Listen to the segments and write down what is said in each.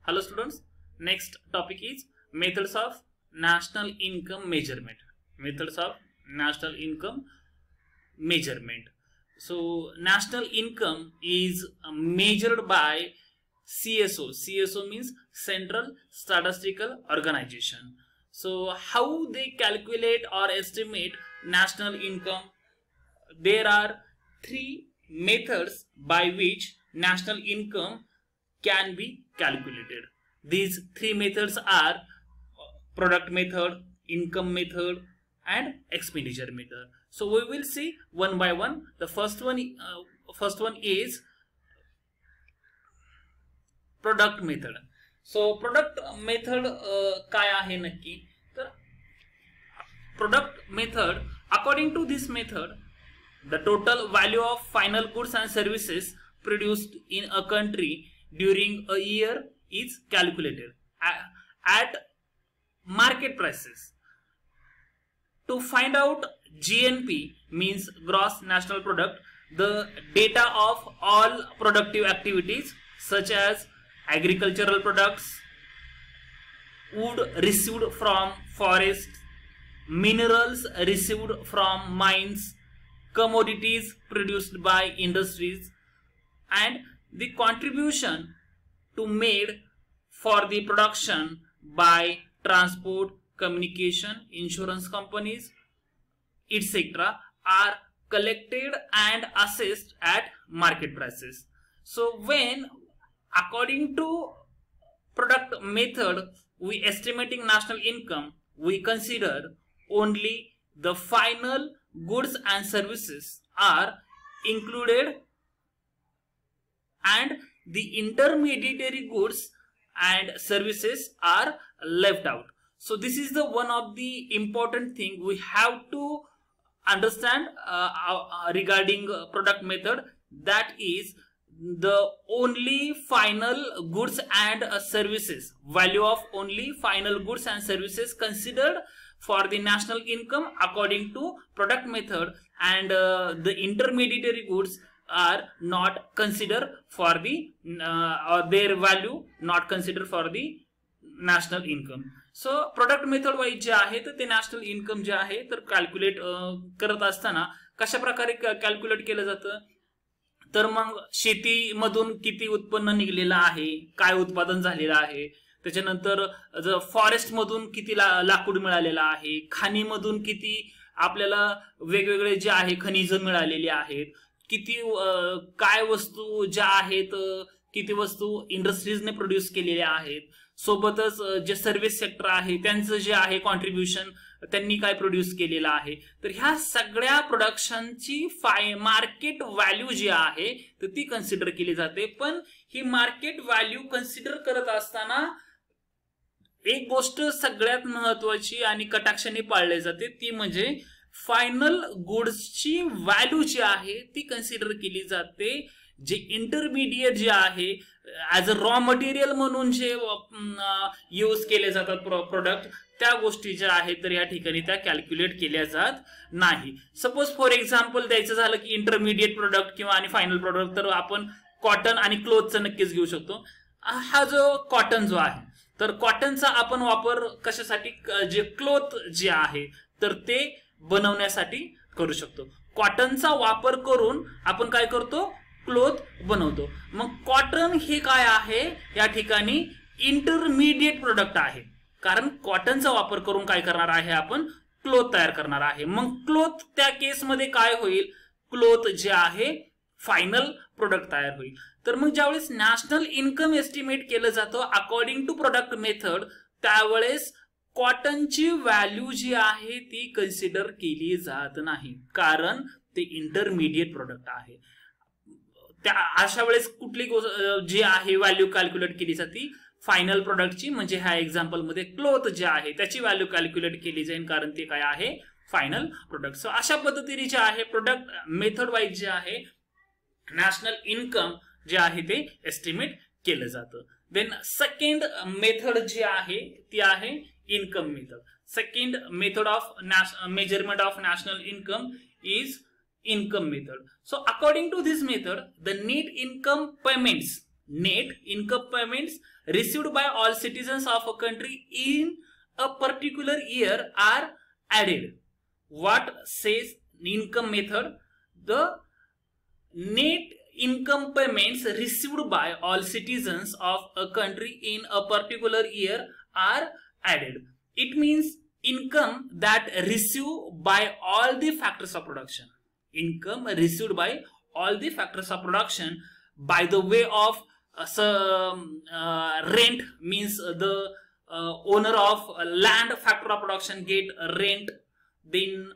Hello students, next topic is methods of national income measurement. Methods of national income measurement. So national income is measured by CSO. CSO means Central Statistical Organization. So how they calculate or estimate national income? There are three methods by which national income can be calculated. These three methods are product method, income method, and expenditure method. So we will see one by one. The first one is product method. So product method काय आहे नक्की तर product method, according to this method, the total value of final goods and services produced in a country during a year is calculated at market prices. To find out GNP, means gross national product, the data of all productive activities such as agricultural products, wood received from forests, minerals received from mines, commodities produced by industries, and the contribution to made for the production by transport, communication, insurance companies, etc. are collected and assessed at market prices. So when according to product method we estimating national income, we consider only the final goods and services are included and the intermediary goods and services are left out. So this is the one of the important thing we have to understand regarding product method, that is the only final goods and services, value of only final goods and services considered for the national income according to product method, and the intermediary goods are not considered for the or their value not considered for the national income. So product method wise जे आहे तर ते national income जे आहे तर calculate करत असताना कशा प्रकारे कॅल्क्युलेट केलं जातं तर मग शेतीमधून किती उत्पन्न निघलेलं आहे, काय उत्पादन झालेलं आहे, त्याच्यानंतर फॉरेस्ट मधून किती लाकूड मिळालेलं आहे, खाणीमधून किती आपल्याला वेगवेगळे जे आहे खनिज मिळालेली आहेत, किती काय वस्तू ज्या आहेत, किती वस्तू इंडस्ट्रीजने प्रोड्यूस केलेल्या आहेत, सोबतच जे सर्व्हिस सेक्टर आहे त्यांचं जे आहे कॉन्ट्रीब्युशन त्यांनी काय प्रोड्यूस केलेलं आहे, तर ह्या सगळ्या प्रोडक्शनची मार्केट व्हॅल्यू जी आहे तर ती कन्सिडर केली जाते. पण ही मार्केट व्हॅल्यू कन्सिडर करत असताना एक गोष्ट सगळ्यात महत्वाची आणि कटाक्षाने पाळली जाते ती म्हणजे फायनल गुड्सची व्हॅल्यू जी आहे ती कन्सिडर केली जाते. जे इंटरमिडिएट जे आहे ऍज अ रॉ मटेरियल म्हणून जे यूज केले जातात प्रोडक्ट, त्या गोष्टी ज्या आहेत तर या ठिकाणी त्या कॅल्क्युलेट केल्या जात नाही. सपोज फॉर एक्झाम्पल द्यायचं झालं की इंटरमिडिएट प्रोडक्ट किंवा आणि फायनल प्रोडक्ट, तर आपण कॉटन आणि क्लोथचा नक्कीच घेऊ शकतो. हा जो कॉटन जो आहे तर कॉटनचा आपण वापर कशासाठी, जे क्लोथ जे आहे तर ते बनवण्यासाठी करू शकतो. कॉटनचा वापर करून आपण काय करतो, क्लोथ बनवतो. मग कॉटन हे काय आहे या ठिकाणी इंटरमिडिएट प्रोडक्ट आहे, कारण कॉटनचा वापर करून काय करणार आहे आपण क्लोथ तयार करणार आहे. मग क्लोथ त्या केसमध्ये काय होईल, क्लोथ जे आहे फायनल प्रोडक्ट तयार होईल. तर मग ज्यावेळेस नॅशनल इन्कम एस्टिमेट केलं जातं अकॉर्डिंग टू प्रोडक्ट मेथड, त्यावेळेस कॉटनची व्हॅल्यू जी आहे ती कन्सिडर केली जात नाही, कारण ते इंटरमिडिएट प्रोडक्ट आहे. त्या अशा वेळेस कुठली जी आहे व्हॅल्यू कॅल्क्युलेट केली जाते फायनल प्रोडक्टची, म्हणजे ह्या एक्झाम्पल मध्ये क्लोथ जे आहे त्याची व्हॅल्यू कॅल्क्युलेट केली जाईल, कारण ते काय आहे फायनल प्रोडक्ट. सो अशा पद्धतीने जे आहे प्रोडक्ट मेथड वाईज जे आहे नॅशनल इन्कम जे आहे ते एस्टिमेट केलं जातं. देन सेकंड मेथड जी आहे ती आहे income method. Second method of measurement of national income is income method. So according to this method, the net income payments net income payments received by all citizens of a country in a particular year are added. What says income method? The net income payments received by all citizens of a country in a particular year are added. It means income that received by all the factors of production. Income received by all the factors of production by the way of rent, means the owner of land factor of production get rent. Then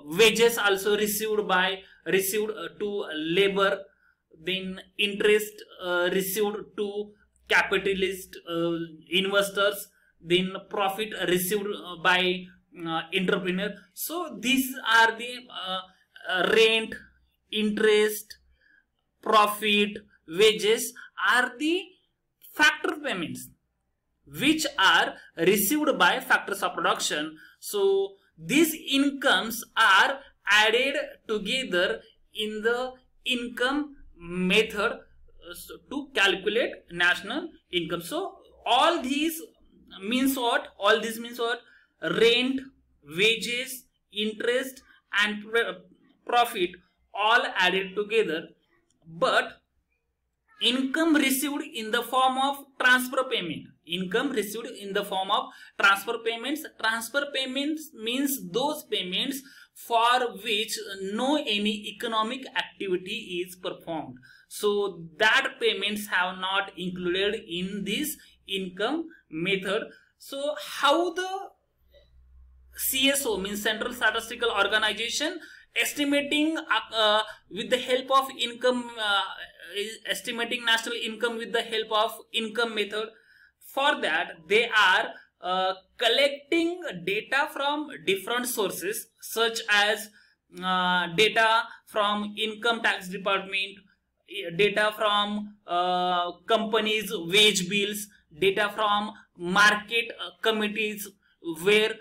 wages also received to labor. Then interest received to capitalist investors. Then profit received by entrepreneur. So these are the rent, interest, profit, wages are the factor payments which are received by factors of production. So these incomes are added together in the income method to calculate national income. So all these means what? All this means what? Rent, wages, interest and profit all added together. But income received in the form of transfer payment. Income received in the form of transfer payments. Transfer payments means those payments for which no any economic activity is performed. So that payments have not included in this income method. So how the CSO, means Central Statistical Organization, estimating with the help of income, estimating national income with the help of income method? For that, they are collecting data from different sources, such as data from income tax department, data from companies' wage bills, data from market committees, where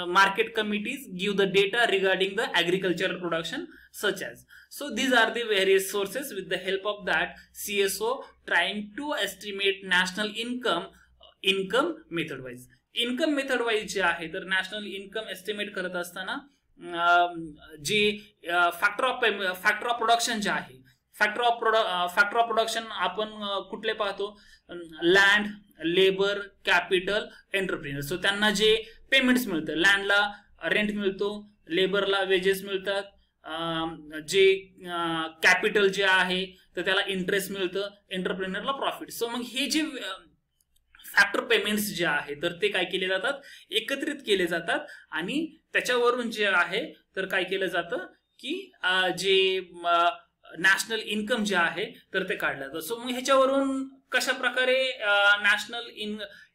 market committees give the data regarding the agricultural production, such as. So these are the various sources. With the help of that, CSO trying to estimate national income method wise. Income method wise जे आहे तर national income estimate करत असताना जे factor of production जे आहे, factor of production आपण कुठले पाहतो? Land, labour, capital, entrepreneur. So त्यांना जे पेमेंट्स मिळतं, लँडला रेंट मिळतो, लेबरला वेजेस मिळतात, जे कॅपिटल जे आहे तर त्याला इंटरेस्ट मिळतं, एंटरप्रेन्योरला प्रॉफिट. सो मग हे जे फॅक्टर पेमेंट्स जे आहे तर ते काय केले जातात? एकत्रित केले जातात आणि त्याच्यावरून जे आहे तर काय केलं जातं की जे नॅशनल इन्कम जे आहे तर ते काढलं जातं. सो मग ह्याच्यावरून कशा प्रकारे नॅशनल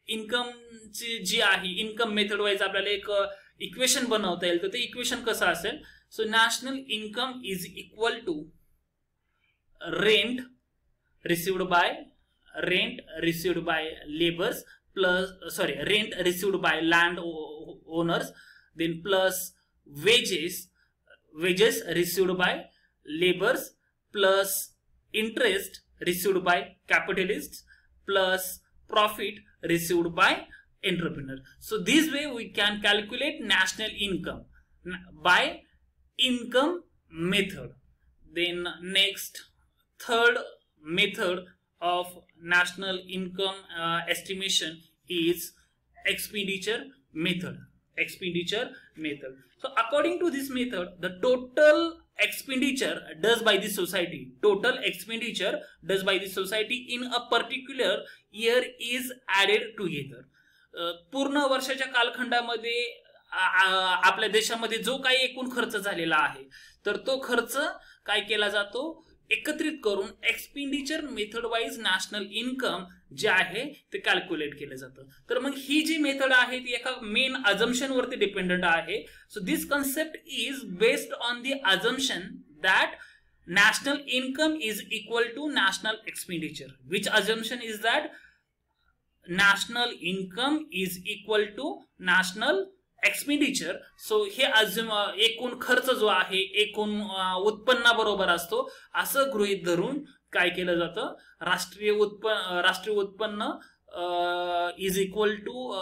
इन्कमची जी आहे इन्कम मेथड वाईज आपल्याला एक इक्वेशन बनवता येईल. तर ते इक्वेशन कसं असेल? So national income is equal to rent received by laborers plus rent received by land owners, then plus wages received by laborers plus interest received by capitalists plus profit received by entrepreneur. So this way we can calculate national income by income method. Then next, third method of national income estimation is expenditure method. So according to this method, the total expenditure does by the society in a particular year is added together. पूर्ण वर्षाच्या कालखंडामध्ये आपल्या देशामध्ये जो काही एकूण खर्च झालेला आहे तर तो खर्च काय केला जातो? एकत्रित करून expenditure method wise national income जे आहे ते कॅल्क्युलेट केलं जातं. तर मग ही जी मेथड आहे ती एका मेन अजम्पशन वरती डिपेंडंट आहे. So this concept is based on the assumption that national income is equal to national expenditure. Which assumption is that? National income is equal to national expenditure. So हे एकूण खर्च जो आहे एकूण उत्पन्नाबरोबर असतो असं गृहीत धरून काय केलं जातं, राष्ट्रीय उत्पन्न इज इक्वल टू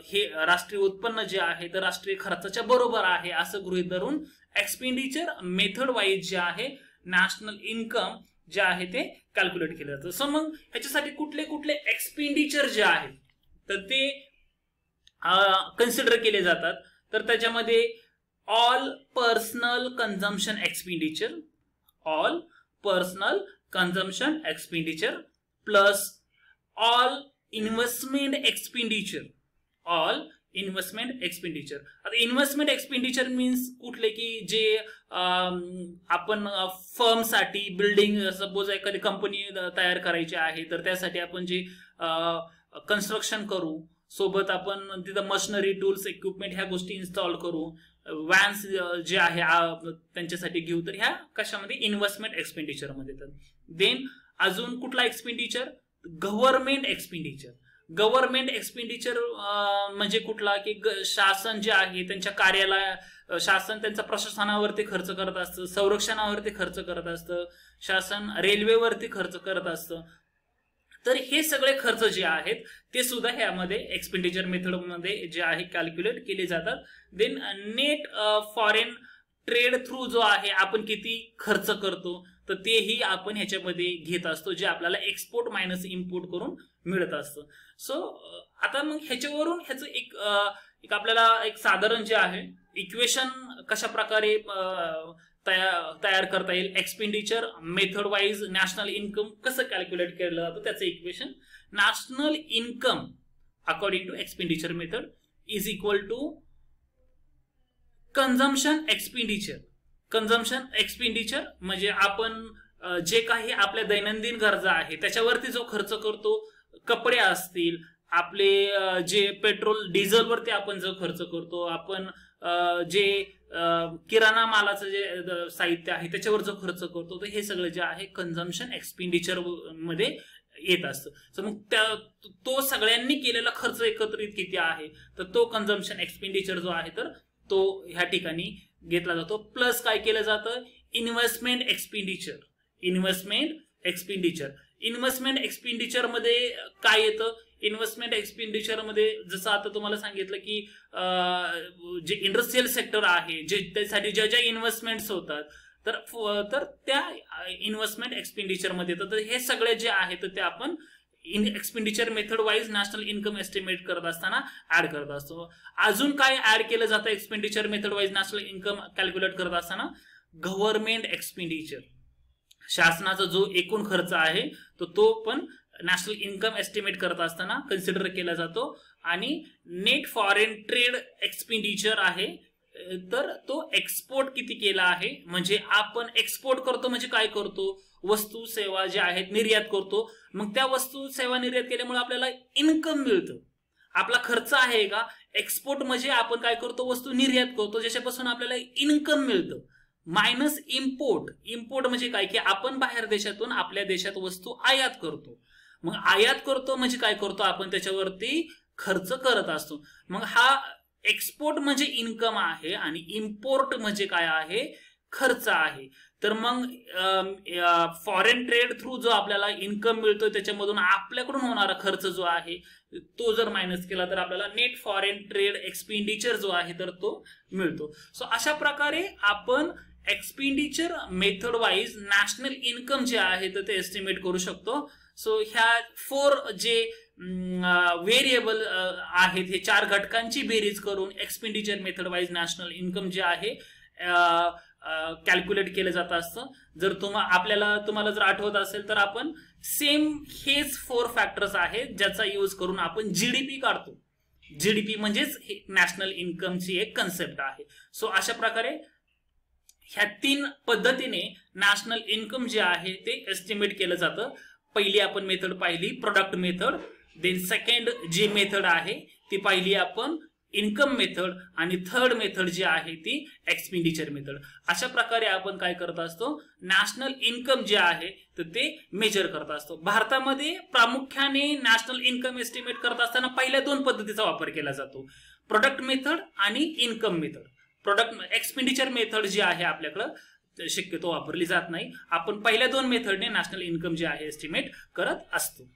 हे राष्ट्रीय उत्पन्न जे आहे तर राष्ट्रीय खर्चाच्या बरोबर आहे असं गृहीत धरून एक्सपेंडिचर मेथड वाईज जे आहे नॅशनल इन्कम जे आहे ते कॅल्क्युलेट केलं जातं. सो मग ह्याच्यासाठी कुठले कुठले एक्सपेंडिचर जे आहेत तर ते कन्सिडर केले जातात. तर त्याच्यामध्ये all personal consumption expenditure plus all investment expenditure. आता इन्व्हेस्टमेंट एक्सपेंडिचर मीन्स कुठले की जे आपण फर्मसाठी बिल्डिंग, सपोज एखादी कंपनी तयार करायची आहे तर त्यासाठी आपण जे कन्स्ट्रक्शन करू, सोबत आपण तिथं मशिनरी, टूल्स, इक्विपमेंट ह्या गोष्टी इन्स्टॉल करू, व्हॅन्स जे आहे त्यांच्यासाठी घेऊ, तर ह्या कशामध्ये इन्व्हेस्टमेंट एक्सपेंडिचर मध्ये येतात. देन अजून कुठला एक्सपेंडिचर, गव्हर्नमेंट एक्सपेंडिचर म्हणजे कुठला की शासन जे आहे त्यांच्या कार्याला, शासन त्यांच्या प्रशासनावरती खर्च करत असतं, संरक्षणावरती खर्च करत असतं, शासन रेल्वेवरती खर्च करत असतं. तर हे सगळे खर्च जे आहेत ते सुद्धा ह्यामध्ये एक्सपेंडिचर मेथड मध्ये जे आहे कॅल्क्युलेट केले जातात. Then net foreign trade through जो आहे आपण किती खर्च करतो तर तेही आपण ह्याच्यामध्ये घेत असतो, जे आपल्याला एक्सपोर्ट मायनस इम्पोर्ट करून मिळत असतं. सो आता मग ह्याच्यावरून ह्याचं एक आपल्याला एक साधारण जे आहे इक्वेशन कशा प्रकारे तयार करता येईल, expenditure method wise national income कसं कॅल्क्युलेट केलं जातं त्याचं equation, national income according to expenditure method is equal to consumption expenditure म्हणजे आपण जे काही आपल्या दैनंदिन गरजा आहे त्याच्यावरती जो खर्च करतो, कपडे असतील आपले, जे पेट्रोल डिझेल वरती आपण जो खर्च करतो, आपण जे किराणा मालाचं जे साहित्य आहे त्याच्यावर जो खर्च करतो, तर हे सगळं जे आहे कंझम्पशन एक्सपेंडिचर मध्ये येत असतं. सो मग तो सगळ्यांनी केलेला खर्च एकत्रित किती आहे तर तो कंझम्पशन एक्सपेंडिचर जो आहे तर तो ह्या ठिकाणी घेतला जातो. प्लस काय केलं जातं, इन्व्हेस्टमेंट एक्सपेंडिचर मध्ये काय येतं, इन्व्हेस्टमेंट एक्सपेंडिचर मध्ये जसं आता तुम्हाला सांगितलं की जे इंडस्ट्रियल सेक्टर आहे जे त्यासाठी ज्या ज्या इन्व्हेस्टमेंट्स होतात तर त्या इन्व्हेस्टमेंट एक्सपेंडिचर मध्ये येतं. तर हे सगळे जे आहे तर ते आपण expenditure method wise national income estimate करत असताना ऍड करत असतो. अजून काय ऍड केलं जातं expenditure method wise national income calculate करत असताना, गव्हर्नमेंट एक्सपेंडिचर, शासनाचा जो एकूण खर्च आहे तो पण नॅशनल इन्कम एस्टिमेट करत असताना कन्सिडर केला जातो. आणि नेट फॉरेन ट्रेड एक्सपेंडिचर आहे तर तो एक्सपोर्ट किती केला आहे, म्हणजे आपण एक्सपोर्ट करतो म्हणजे काय करतो, वस्तू सेवा ज्या आहेत निर्यात करतो, मग त्या वस्तू सेवा निर्यात केल्यामुळे आपल्याला इन्कम मिळतं. आपला खर्च आहे का, एक्सपोर्ट म्हणजे आपण काय करतो, वस्तू निर्यात करतो ज्याच्यापासून आपल्याला इन्कम मिळतं. मायनस इम्पोर्ट म्हणजे काय की आपण बाहेर देशातून आपल्या देशात वस्तू आयात करतो. मग आयात करतो म्हणजे काय करतो, आपण त्याच्यावरती खर्च करत असतो. मग हा एक्सपोर्ट म्हणजे इन्कम आहे आणि इम्पोर्ट म्हणजे काय आहे, खर्च आहे. तर मग फॉरेन ट्रेड थ्रू जो आपल्याला इन्कम मिळतो त्याच्यामधून आपल्याकडून होणारा खर्च जो आहे तो जर मायनस केला तर आपल्याला नेट फॉरेन ट्रेड एक्सपेंडिचर जो आहे तर तो मिळतो. सो अशा प्रकारे आपण expenditure method wise national income जे आहे तर ते एस्टिमेट करू शकतो. सो ह्या 4 जे व्हेरिएबल आहेत हे 4 घटकांची बेरीज करून expenditure method wise national income जे आहे कॅल्क्युलेट केलं जात असतं. जर तुम्हाला जर आठवत असेल तर आपण सेम हेच 4 फॅक्टर्स आहेत ज्याचा यूज करून आपण जीडीपी काढतो. जीडीपी म्हणजेच नॅशनल इन्कमची एक कन्सेप्ट आहे. सो अशा प्रकारे ह्या 3 पद्धतीने नॅशनल इन्कम जे आहे ते एस्टिमेट केलं जातं. पहिली आपण मेथड पाहिली प्रोडक्ट मेथड, देन सेकंड जी मेथड आहे ती पाहिली आपण इन्कम मेथड, आणि थर्ड मेथड जी आहे ती एक्सपेंडिचर मेथड. अशा प्रकारे आपण काय करत असतो, नॅशनल इन्कम जे आहे तर ते मेजर करत असतो. भारतामध्ये प्रामुख्याने नॅशनल इन्कम एस्टिमेट करत असताना पहिल्या 2 पद्धतीचा वापर केला जातो, प्रोडक्ट मेथड आणि इन्कम मेथड. एक्सपेंडिचर मेथड जी आहे आपल्याकडं शक्यतो वापरली जात नाही. आपण पहिल्या 2 मेथडने नॅशनल इन्कम जे आहे एस्टिमेट करत असतो.